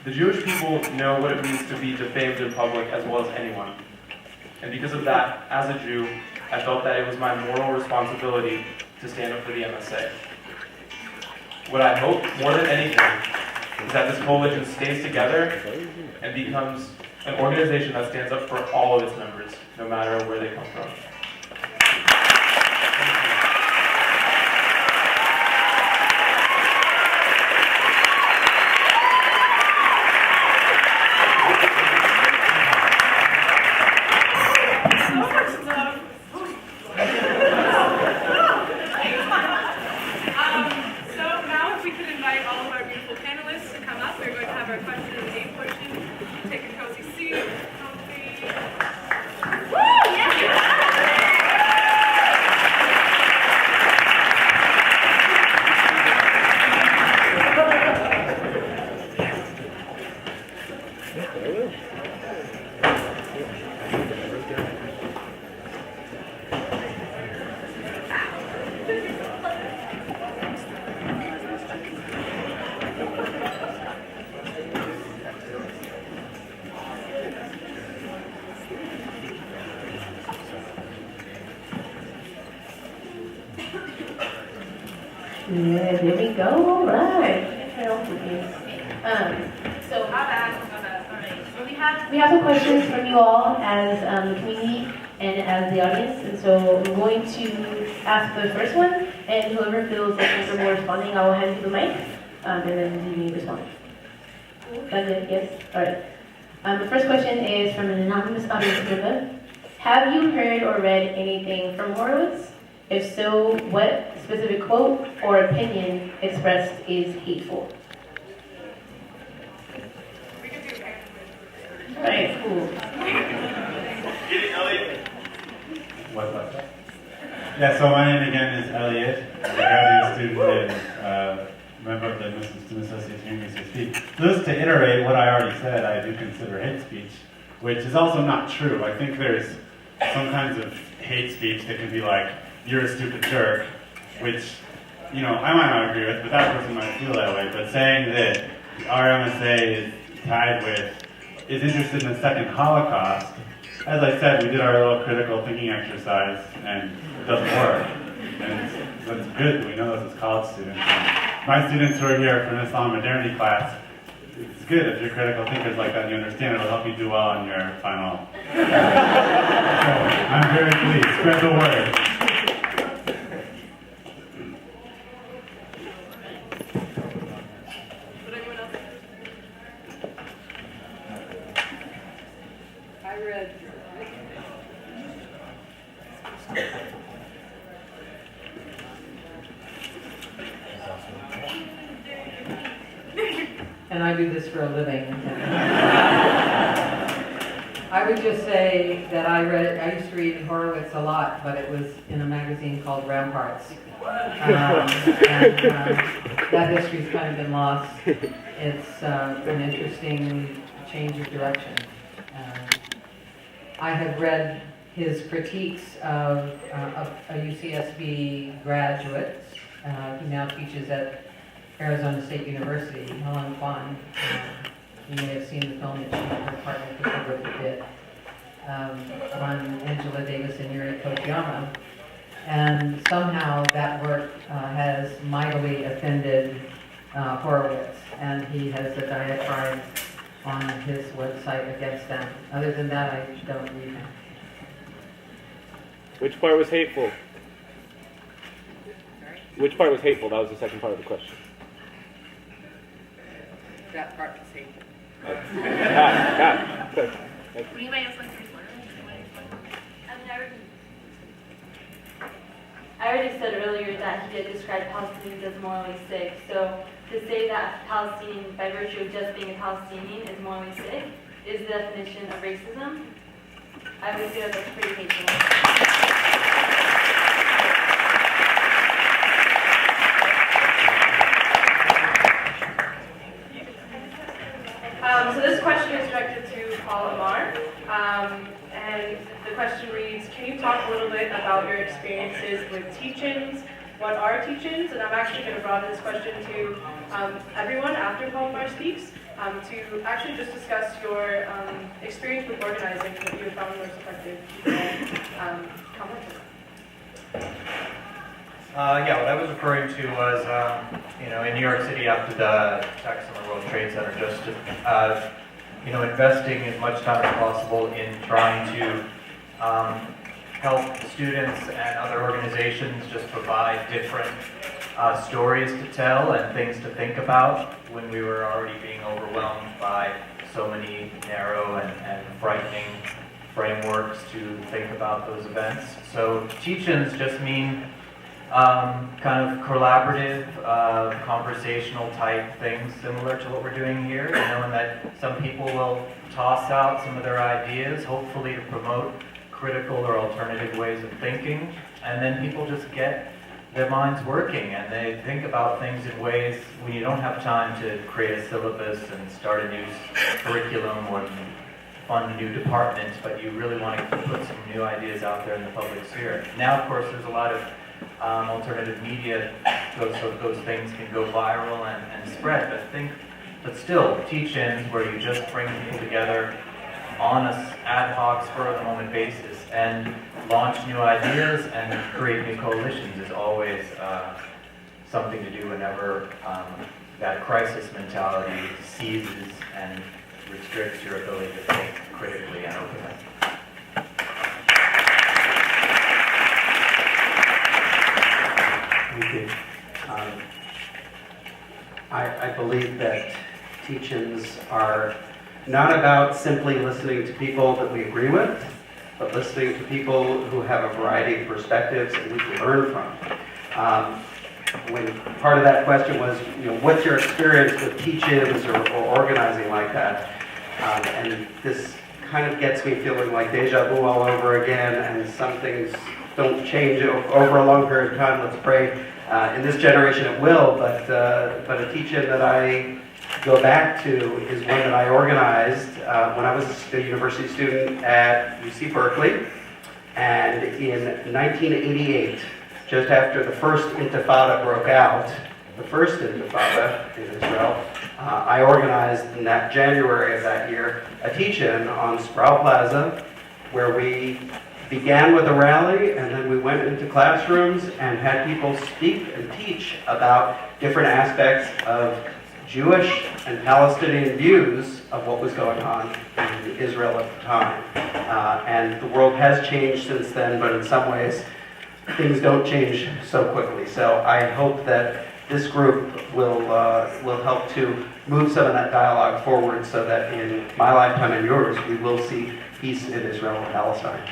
The Jewish people know what it means to be defamed in public as well as anyone. And because of that, as a Jew, I felt that it was my moral responsibility to stand up for the MSA. What I hope, more than anything, is that this coalition stays together and becomes an organization that stands up for all of its members, no matter where they come from. Yeah, there we go. All right. So My bad. All right. we have some questions from you all as the community and as the audience, and so I'm going to ask the first one, and whoever feels like comfortable responding, I will hand you the mic, and then you respond. That's it. Yes. All right. The first question is from an anonymous audience member. Have you heard or read anything from Horowitz? If so, what specific quote or opinion expressed is hateful? All right, cool. What? Yeah, so my name again is Elliot. I'm a graduate student and member of the Muslim Student Association here in UCSD. Just to iterate what I already said, I do consider hate speech, which is also not true. I think there's some kinds of hate speech that can be like, you're a stupid jerk, which, you know, I might not agree with, but that person might feel that way. But saying that our MSA is tied with, is interested in the second Holocaust, as I said, we did our little critical thinking exercise, and it doesn't work. And that's good, we know this as college students. And my students who are here for an Islam modernity class, it's good if you're critical thinkers like that and you understand it, it'll help you do well on your final. So, I'm very pleased, spread the word. And I do this for a living. I would just say that I used to read Horowitz a lot, but it was in a magazine called Ramparts. That history's kind of been lost. It's an interesting change of direction. I have read his critiques of a UCSB graduate who now teaches at Arizona State University, Helen Kwan. You may have seen the film that she and her partner Christopher did on Angela Davis and Yuri Kochiyama. And somehow that work has mightily offended Horowitz, and he has a diatribe on his website against them. Other than that, I don't read him. Which part was hateful? Which part was hateful? That was the second part of the question. That part is hateful. Got it. Good. Anybody else like to respond? I already said earlier that he did describe Palestinians as morally sick. So to say that a Palestinian, by virtue of just being a Palestinian, is morally sick is the definition of racism. I would feel that's pretty hateful. So this question is directed to Paul Amar, and the question reads, can you talk a little bit about your experiences with teach-ins what are teach-ins, and I'm actually going to broaden this question to everyone after Paul speaks, to actually just discuss your experience with organizing that you have found most effective. Comment on that. Yeah, what I was referring to was, in New York City after the attacks on the World Trade Center, just, investing as much time as possible in trying to help students and other organizations just provide different stories to tell and things to think about when we were already being overwhelmed by so many narrow and frightening frameworks to think about those events. So teach-ins just mean kind of collaborative, conversational type things similar to what we're doing here, and that some people will toss out some of their ideas, hopefully to promote critical or alternative ways of thinking, and then people just get their minds working and they think about things in ways when you don't have time to create a syllabus and start a new curriculum or fund a new department, but you really want to put some new ideas out there in the public sphere. Now, of course, there's a lot of alternative media, so those things can go viral and spread. But still, teach-ins where you just bring people together on an ad hoc, spur-of-the-moment basis and launch new ideas and create new coalitions is always something to do whenever that crisis mentality seizes and restricts your ability to think critically and openly. Thank you. I believe that teach-ins are not about simply listening to people that we agree with, but listening to people who have a variety of perspectives that we can learn from. When part of that question was, what's your experience with teach-ins or organizing like that? And this kind of gets me feeling like deja vu all over again, and some things don't change over a long period of time. Let's pray. In this generation it will, but a teach-in that I go back to is one that I organized when I was a university student at UC Berkeley. And in 1988, just after the first Intifada broke out, the first Intifada in Israel, I organized in that January of that year a teach-in on Sproul Plaza, where we began with a rally, and then we went into classrooms and had people speak and teach about different aspects of Jewish and Palestinian views of what was going on in Israel at the time. And the world has changed since then, but in some ways, things don't change so quickly. So I hope that this group will help to move some of that dialogue forward so that in my lifetime and yours, we will see peace in Israel and Palestine.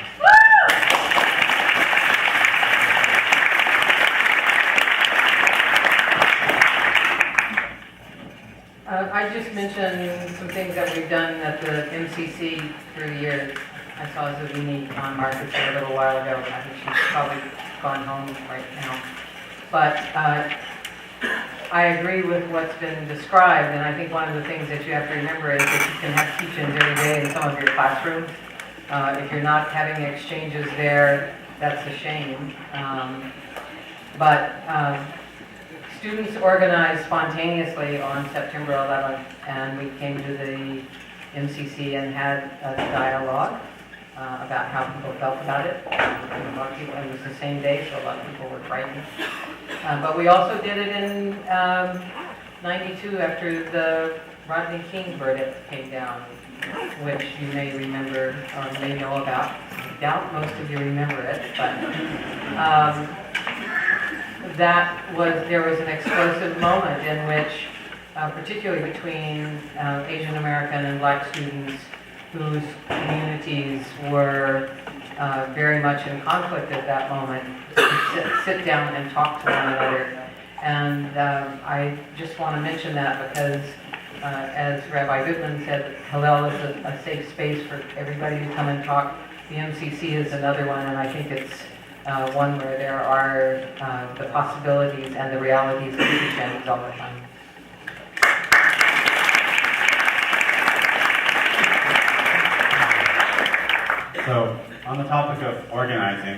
I just mentioned some things that we've done at the MCC through the years. I saw Zavini on Market a little while ago. I think she's probably gone home right now. But I agree with what's been described, and I think one of the things that you have to remember is that you can have teach-ins every day in some of your classrooms. If you're not having exchanges there, that's a shame. Students organized spontaneously on September 11th, and we came to the MCC and had a dialogue about how people felt about it. A lot of people, it was the same day, so a lot of people were frightened. But we also did it in '92 after the Rodney King verdict came down, which you may remember or may know about. I doubt most of you remember it, but there was an explosive moment in which, particularly between Asian American and Black students whose communities were very much in conflict at that moment, sit down and talk to one another. And I just want to mention that because, as Rabbi Goodman said, Hillel is a safe space for everybody to come and talk. The MCC is another one, and I think it's one where there are the possibilities and the realities of teach-ins all the time. So, on the topic of organizing,